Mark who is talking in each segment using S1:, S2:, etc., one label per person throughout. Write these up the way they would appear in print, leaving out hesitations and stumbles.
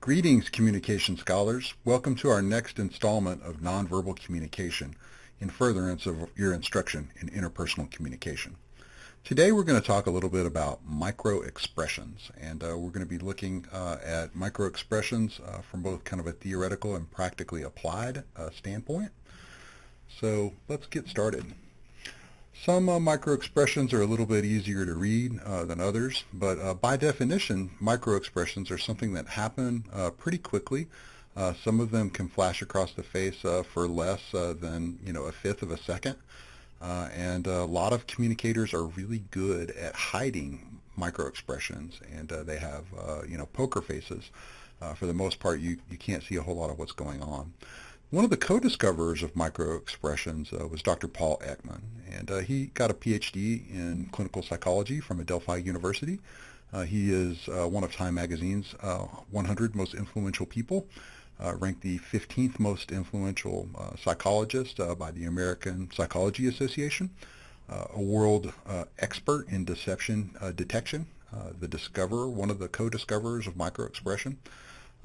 S1: Greetings, communication scholars. Welcome to our next installment of Nonverbal Communication in furtherance of your instruction in interpersonal communication. Today we're going to talk a little bit about microexpressions, and we're going to be looking at microexpressions from both kind of a theoretical and practically applied standpoint. So let's get started. Some microexpressions are a little bit easier to read than others, but by definition, microexpressions are something that happen pretty quickly. Some of them can flash across the face for less than a fifth of a second, and a lot of communicators are really good at hiding microexpressions, and they have poker faces. For the most part, you can't see a whole lot of what's going on. One of the co-discoverers of microexpressions was Dr. Paul Ekman, and he got a PhD in clinical psychology from Adelphi University. He is one of Time Magazine's 100 most influential people, ranked the 15th most influential psychologist by the American Psychology Association, a world expert in deception detection, the discoverer, one of the co-discoverers of microexpression.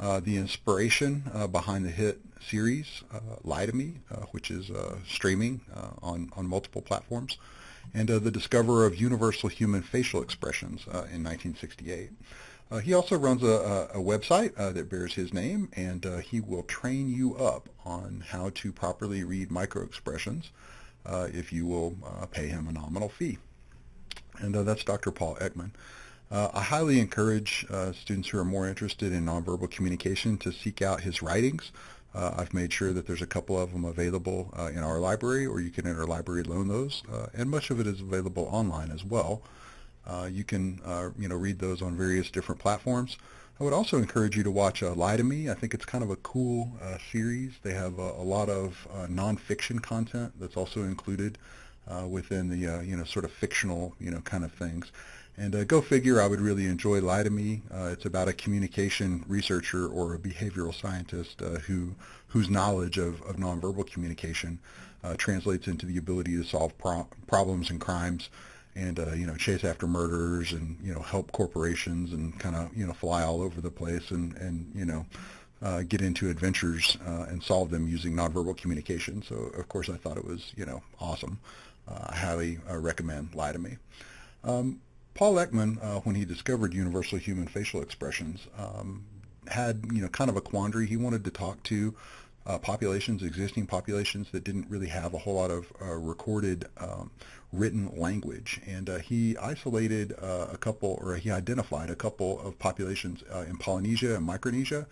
S1: The inspiration behind the hit series Lie to Me, which is streaming on multiple platforms, and the discoverer of universal human facial expressions in 1968. He also runs a website that bears his name, and he will train you up on how to properly read microexpressions if you will pay him a nominal fee. And that's Dr. Paul Ekman. I highly encourage students who are more interested in nonverbal communication to seek out his writings. I've made sure that there's a couple of them available in our library, or you can interlibrary loan those, and much of it is available online as well. You can read those on various different platforms. I would also encourage you to watch Lie to Me. I think it's kind of a cool series. They have a lot of nonfiction content that's also included within the sort of fictional kind of things. And go figure, I would really enjoy Lie to Me. It's about a communication researcher or a behavioral scientist whose knowledge of nonverbal communication translates into the ability to solve problems and crimes, and chase after murderers, and help corporations, and kind of fly all over the place, and get into adventures and solve them using nonverbal communication. So of course I thought it was awesome. I highly recommend Lie to Me. Paul Ekman, when he discovered universal human facial expressions, had kind of a quandary. He wanted to talk to existing populations that didn't really have a whole lot of recorded written language, and he isolated he identified a couple of populations in Polynesia and Micronesia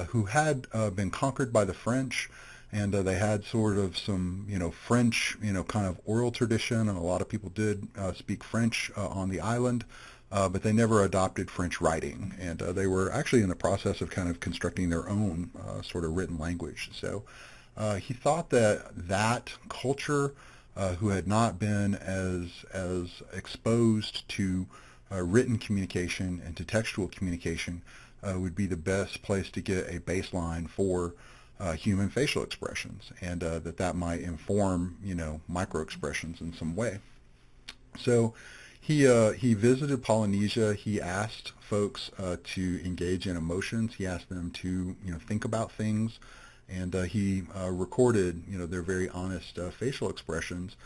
S1: who had been conquered by the French. And they had sort of some, French, kind of oral tradition, and a lot of people did speak French on the island, but they never adopted French writing, and they were actually in the process of kind of constructing their own sort of written language. So he thought that culture, who had not been as exposed to written communication and to textual communication, would be the best place to get a baseline for human facial expressions, and that might inform microexpressions in some way. So he visited Polynesia. He asked folks to engage in emotions. He asked them to think about things, and he recorded their very honest facial expressions,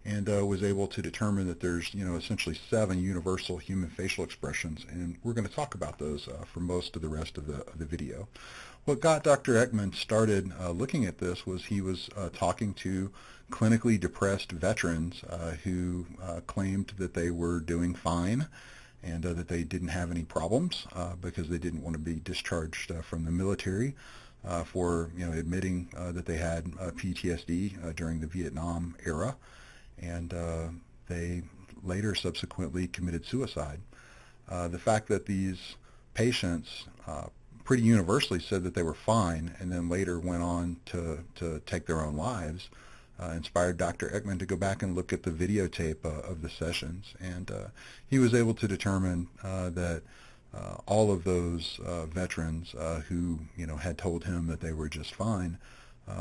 S1: and was able to determine that there's essentially 7 universal human facial expressions, and we're going to talk about those for most of the rest of the video. What got Dr. Ekman started looking at this was he was talking to clinically depressed veterans who claimed that they were doing fine, and that they didn't have any problems because they didn't want to be discharged from the military for admitting that they had PTSD during the Vietnam era, and they later subsequently committed suicide. The fact that these patients pretty universally said that they were fine, and then later went on to take their own lives, inspired Dr. Ekman to go back and look at the videotape of the sessions, and he was able to determine that all of those veterans who had told him that they were just fine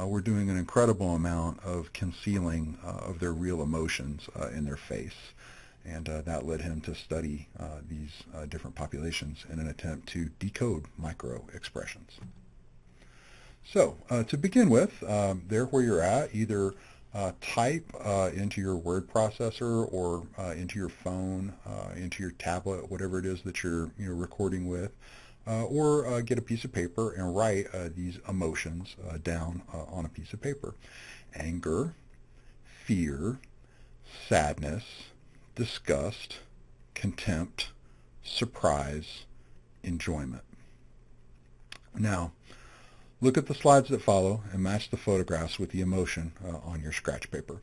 S1: were doing an incredible amount of concealing of their real emotions in their face. And that led him to study these different populations in an attempt to decode microexpressions. So to begin with, there where you're at, either type into your word processor or into your phone, into your tablet, whatever it is that you're recording with, or get a piece of paper and write these emotions down on a piece of paper. Anger, fear, sadness, disgust, contempt, surprise, enjoyment. Now, look at the slides that follow and match the photographs with the emotion on your scratch paper.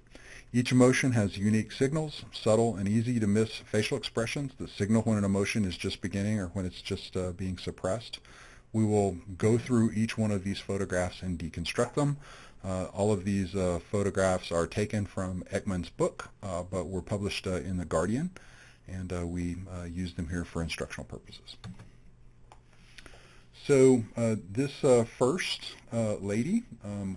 S1: Each emotion has unique signals, subtle and easy to miss facial expressions that signal when an emotion is just beginning or when it's just being suppressed. We will go through each one of these photographs and deconstruct them. All of these photographs are taken from Ekman's book, but were published in The Guardian, and we use them here for instructional purposes. So this first lady,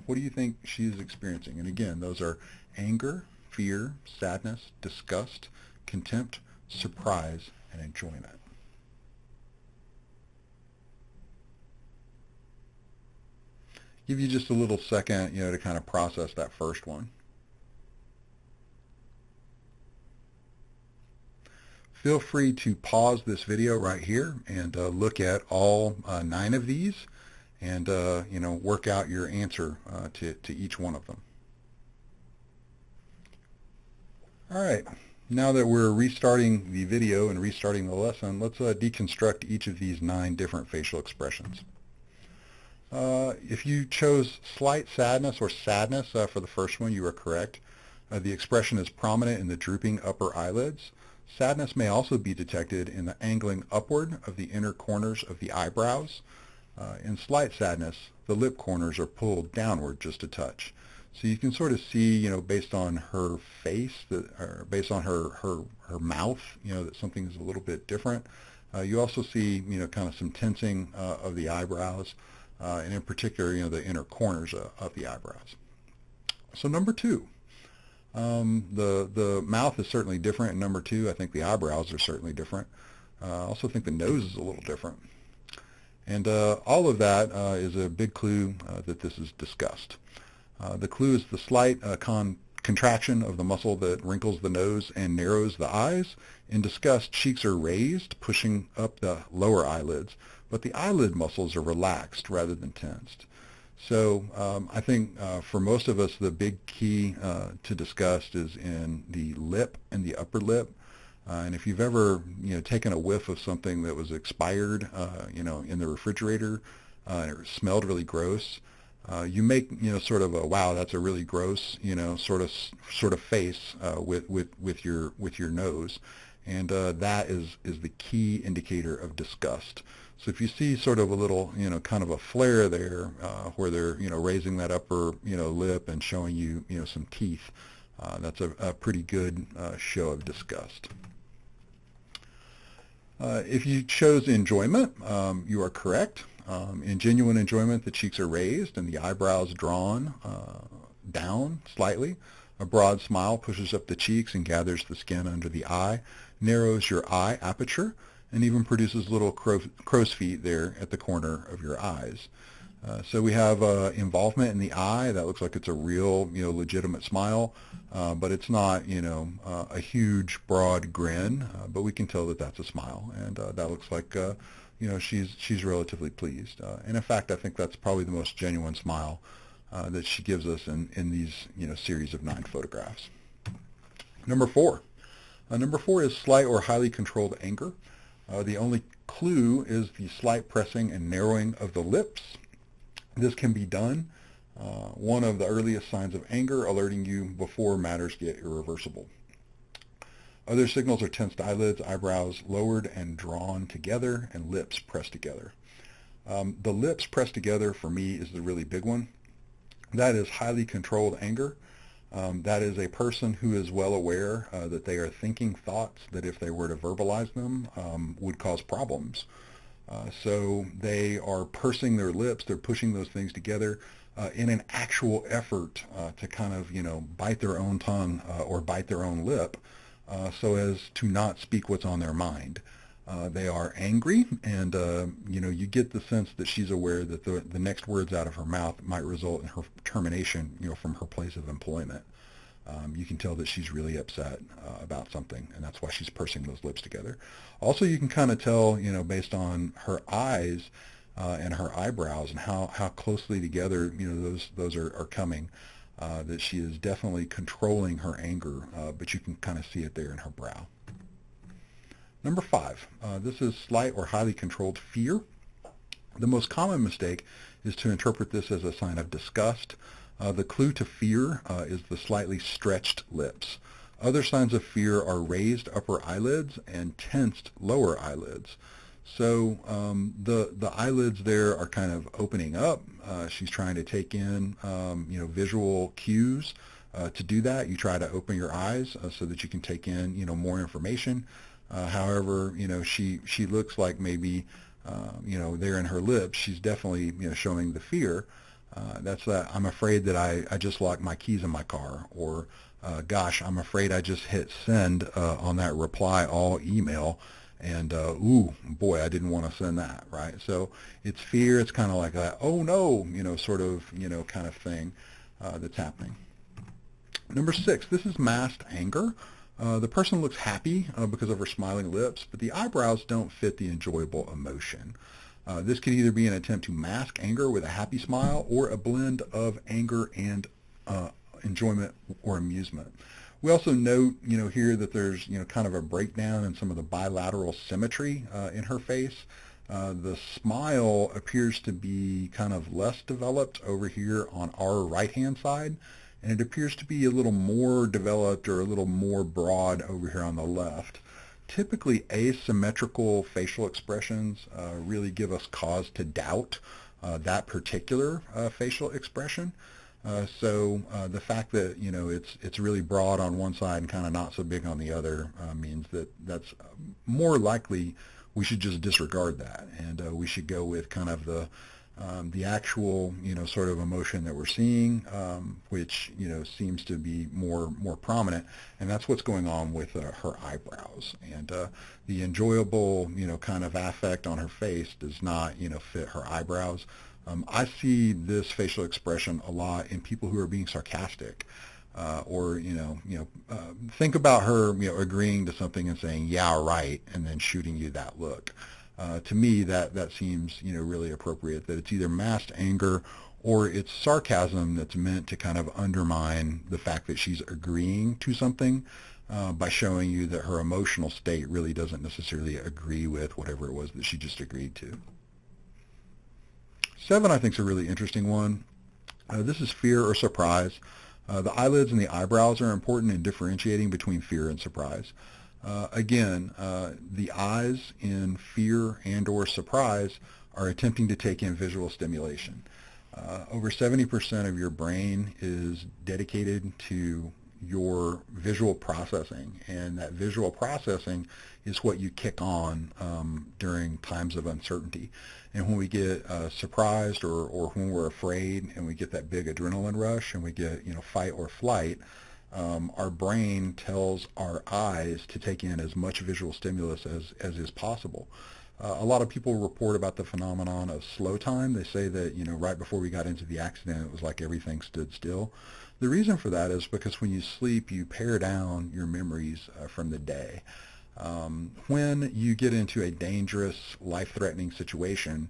S1: what do you think she's experiencing? And again, those are anger, fear, sadness, disgust, contempt, surprise, and enjoyment. Give you just a little second, to kind of process that first one. Feel free to pause this video right here and look at all 9 of these and work out your answer to each one of them. All right, now that we're restarting the video and restarting the lesson, let's deconstruct each of these 9 different facial expressions. If you chose slight sadness or sadness for the first one, you are correct. The expression is prominent in the drooping upper eyelids. Sadness may also be detected in the angling upward of the inner corners of the eyebrows. In slight sadness, the lip corners are pulled downward just a touch. So you can sort of see, based on her face, or based on her mouth, that something is a little bit different. You also see, kind of some tensing of the eyebrows, and in particular, the inner corners of the eyebrows. So number 2. The mouth is certainly different in number 2. I think the eyebrows are certainly different. I also think the nose is a little different. And all of that is a big clue that this is disgust. The clue is the slight contraction of the muscle that wrinkles the nose and narrows the eyes. In disgust, cheeks are raised, pushing up the lower eyelids, but the eyelid muscles are relaxed rather than tensed. So I think for most of us, the big key to disgust is in the lip and the upper lip. And if you've ever taken a whiff of something that was expired in the refrigerator and it smelled really gross, you make sort of a wow, that's a really gross sort of face with your nose, and that is the key indicator of disgust. So if you see sort of a little, kind of a flare there where they're, raising that upper, lip and showing you, some teeth, that's a pretty good show of disgust. If you chose enjoyment, you are correct. In genuine enjoyment, the cheeks are raised and the eyebrows drawn down slightly. A broad smile pushes up the cheeks and gathers the skin under the eye, narrows your eye aperture, and even produces little crow's feet there at the corner of your eyes. So we have involvement in the eye. That looks like it's a real, legitimate smile, but it's not, a huge, broad grin. But we can tell that that's a smile, and that looks like, she's relatively pleased. And in fact, I think that's probably the most genuine smile that she gives us in these, series of 9 photographs. Number 4. Number 4 is slight or highly controlled anger. The only clue is the slight pressing and narrowing of the lips. This can be done, one of the earliest signs of anger, alerting you before matters get irreversible. Other signals are tensed eyelids, eyebrows lowered and drawn together, and lips pressed together. The lips pressed together, for me, is the really big one. That is highly controlled anger. That is a person who is well aware that they are thinking thoughts that if they were to verbalize them would cause problems. So they are pursing their lips, they're pushing those things together in an actual effort to kind of, bite their own tongue or bite their own lip so as to not speak what's on their mind. They are angry, and you get the sense that she's aware that the next words out of her mouth might result in her termination, from her place of employment. You can tell that she's really upset about something, and that's why she's pursing those lips together. Also, you can kind of tell, based on her eyes and her eyebrows and how closely together, those are coming, that she is definitely controlling her anger, but you can kind of see it there in her brow. Number 5, this is slight or highly controlled fear. The most common mistake is to interpret this as a sign of disgust. The clue to fear is the slightly stretched lips. Other signs of fear are raised upper eyelids and tensed lower eyelids. So the eyelids there are kind of opening up. She's trying to take in visual cues. To do that, you try to open your eyes so that you can take in more information. However, she looks like maybe there in her lips she's definitely showing the fear. That's that I'm afraid that I just locked my keys in my car, or gosh, I'm afraid I just hit send on that reply all email, and ooh boy, I didn't want to send that, right? So it's fear. It's kind of like that, oh no, sort of kind of thing that's happening. Number 6, this is masked anger. The person looks happy because of her smiling lips, but the eyebrows don't fit the enjoyable emotion. This could either be an attempt to mask anger with a happy smile, or a blend of anger and enjoyment or amusement. We also note, here that there's, kind of a breakdown in some of the bilateral symmetry in her face. The smile appears to be kind of less developed over here on our right-hand side, and it appears to be a little more developed or a little more broad over here on the left. Typically, asymmetrical facial expressions really give us cause to doubt that particular facial expression. So the fact that it's really broad on one side and kind of not so big on the other means that that's more likely we should just disregard that, and we should go with kind of the actual sort of emotion that we're seeing, which seems to be more prominent, and that's what's going on with her eyebrows. And the enjoyable kind of affect on her face does not fit her eyebrows. I see this facial expression a lot in people who are being sarcastic, or think about her agreeing to something and saying yeah right, and then shooting you that look. To me, that seems really appropriate, that it's either masked anger or it's sarcasm that's meant to kind of undermine the fact that she's agreeing to something by showing you that her emotional state really doesn't necessarily agree with whatever it was that she just agreed to. 7, I think, is a really interesting one. This is fear or surprise. The eyelids and the eyebrows are important in differentiating between fear and surprise. Again, the eyes in fear and or surprise are attempting to take in visual stimulation. Over 70% of your brain is dedicated to your visual processing, and that visual processing is what you kick on during times of uncertainty. And when we get surprised or when we're afraid and we get that big adrenaline rush and we get fight or flight, our brain tells our eyes to take in as much visual stimulus as is possible. A lot of people report about the phenomenon of slow time. They say that right before we got into the accident, it was like everything stood still. The reason for that is because when you sleep, you pare down your memories from the day. When you get into a dangerous, life-threatening situation,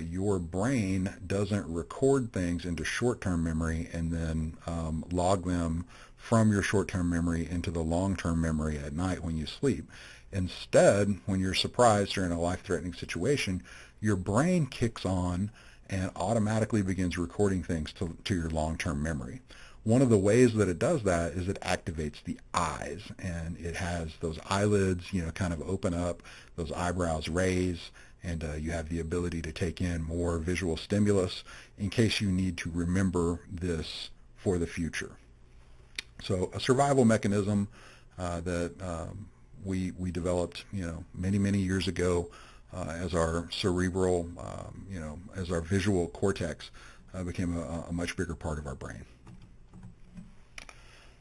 S1: your brain doesn't record things into short-term memory and then log them from your short-term memory into the long-term memory at night when you sleep. Instead, when you're surprised during a life-threatening situation, your brain kicks on and automatically begins recording things to your long-term memory. One of the ways that it does that is it activates the eyes, and it has those eyelids, kind of open up, those eyebrows raise, and you have the ability to take in more visual stimulus in case you need to remember this for the future. So a survival mechanism that we developed, many years ago as our cerebral, as our visual cortex became a much bigger part of our brain.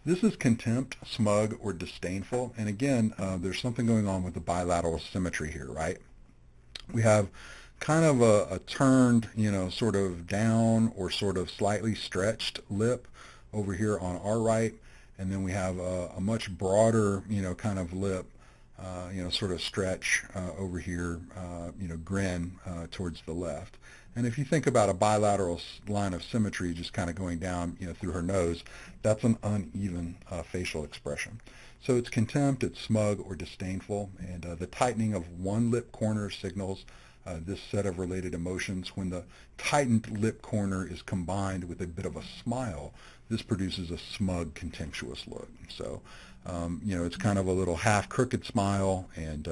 S1: This is contempt, smug, or disdainful. And again, there's something going on with the bilateral symmetry here, right? We have kind of a turned, sort of down or sort of slightly stretched lip over here on our right, and then we have a much broader, kind of lip, sort of stretch over here, grin towards the left. And if you think about a bilateral line of symmetry just kind of going down, through her nose, that's an uneven facial expression. So it's contempt, it's smug, or disdainful, and the tightening of one lip corner signals this set of related emotions. When the tightened lip corner is combined with a bit of a smile, this produces a smug, contemptuous look. So, it's kind of a little half-crooked smile, and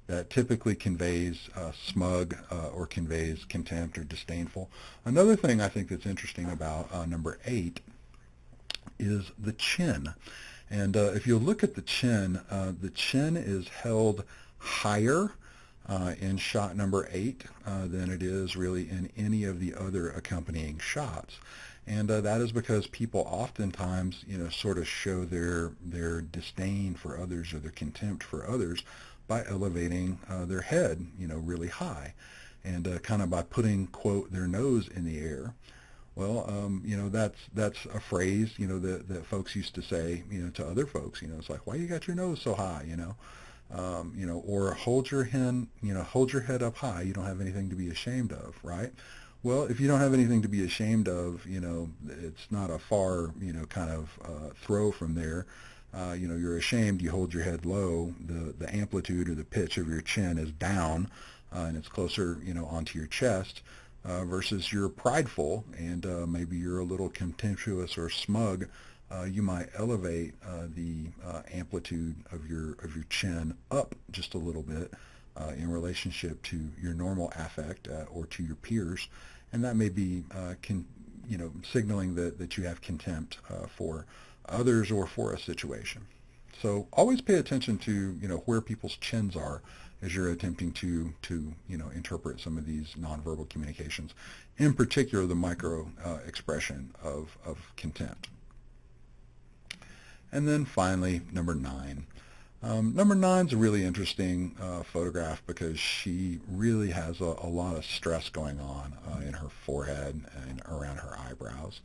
S1: that typically conveys smug or conveys contempt or disdainful. Another thing I think that's interesting about number 8 is the chin. And if you look at the chin is held higher in shot number 8 than it is really in any of the other accompanying shots. And that is because people oftentimes, sort of show their disdain for others or their contempt for others by elevating their head, really high, and kind of by putting, quote, their nose in the air. Well, that's a phrase, that folks used to say, to other folks. It's like, why you got your nose so high, or hold your head up high. You don't have anything to be ashamed of, right? Well, if you don't have anything to be ashamed of, it's not a far, kind of throw from there. You're ashamed, you hold your head low, the amplitude or the pitch of your chin is down, and it's closer, onto your chest, versus you're prideful and maybe you're a little contemptuous or smug. You might elevate the amplitude of your chin up just a little bit in relationship to your normal affect or to your peers, and that may be signaling that you have contempt for others or for a situation. So always pay attention to where people's chins are as you're attempting to interpret some of these nonverbal communications, in particular the micro expression of contempt. And then finally, number 9. Number 9 is a really interesting photograph because she really has a lot of stress going on in her forehead and around her eyebrows.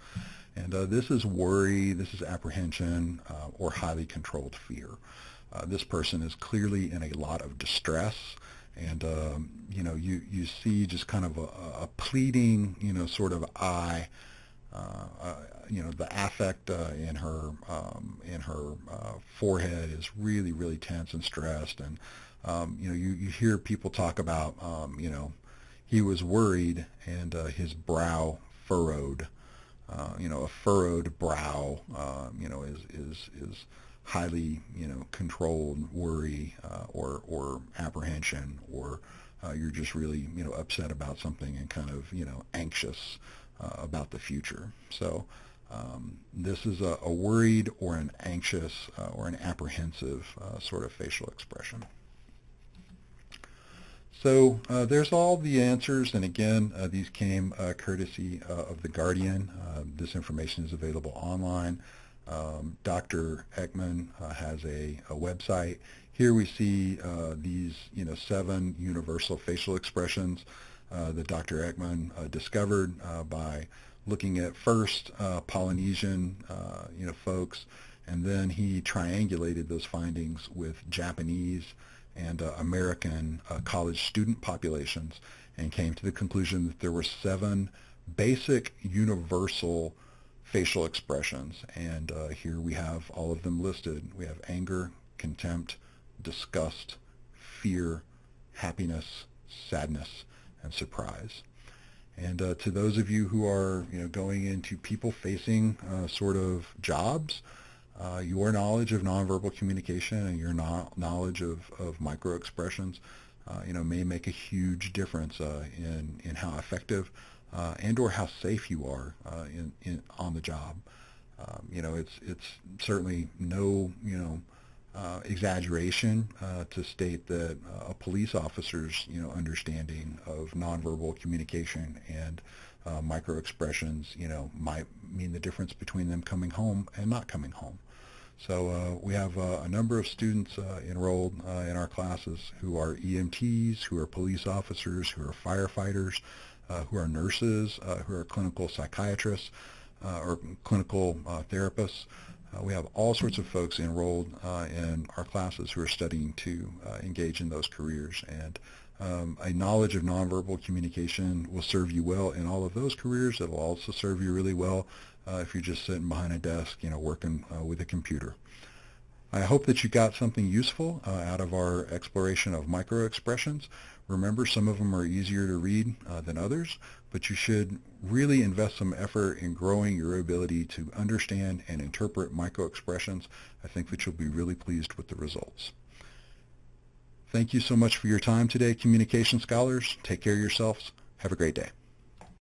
S1: And this is worry, this is apprehension, or highly controlled fear. This person is clearly in a lot of distress, and you see just kind of a pleading, sort of eye. The affect in her forehead is really, really tense and stressed, and you hear people talk about he was worried and his brow furrowed. A furrowed brow is highly controlled worry or apprehension, or you're just really upset about something and kind of anxious about the future. So this is a worried or an anxious or an apprehensive sort of facial expression. So there's all the answers, and again, these came courtesy of The Guardian. This information is available online. Dr. Ekman has a website. Here we see these 7 universal facial expressions that Dr. Ekman discovered by looking at first Polynesian folks, and then he triangulated those findings with Japanese and American college student populations, and came to the conclusion that there were 7 basic universal facial expressions, and here we have all of them listed. We have anger, contempt, disgust, fear, happiness, sadness, and surprise. And to those of you who are going into people-facing sort of jobs, your knowledge of nonverbal communication and your knowledge of microexpressions may make a huge difference in how effective and or how safe you are on the job. It's certainly no exaggeration to state that a police officer's understanding of nonverbal communication and microexpressions might mean the difference between them coming home and not coming home. So we have a number of students enrolled in our classes who are EMTs, who are police officers, who are firefighters, who are nurses, who are clinical psychiatrists, or clinical therapists. We have all sorts of folks enrolled in our classes who are studying to engage in those careers. And a knowledge of nonverbal communication will serve you well in all of those careers. It will also serve you really well if you're just sitting behind a desk, working with a computer. I hope that you got something useful out of our exploration of microexpressions. Remember, some of them are easier to read than others, but you should really invest some effort in growing your ability to understand and interpret microexpressions. I think that you'll be really pleased with the results. Thank you so much for your time today, communication scholars. Take care of yourselves. Have a great day.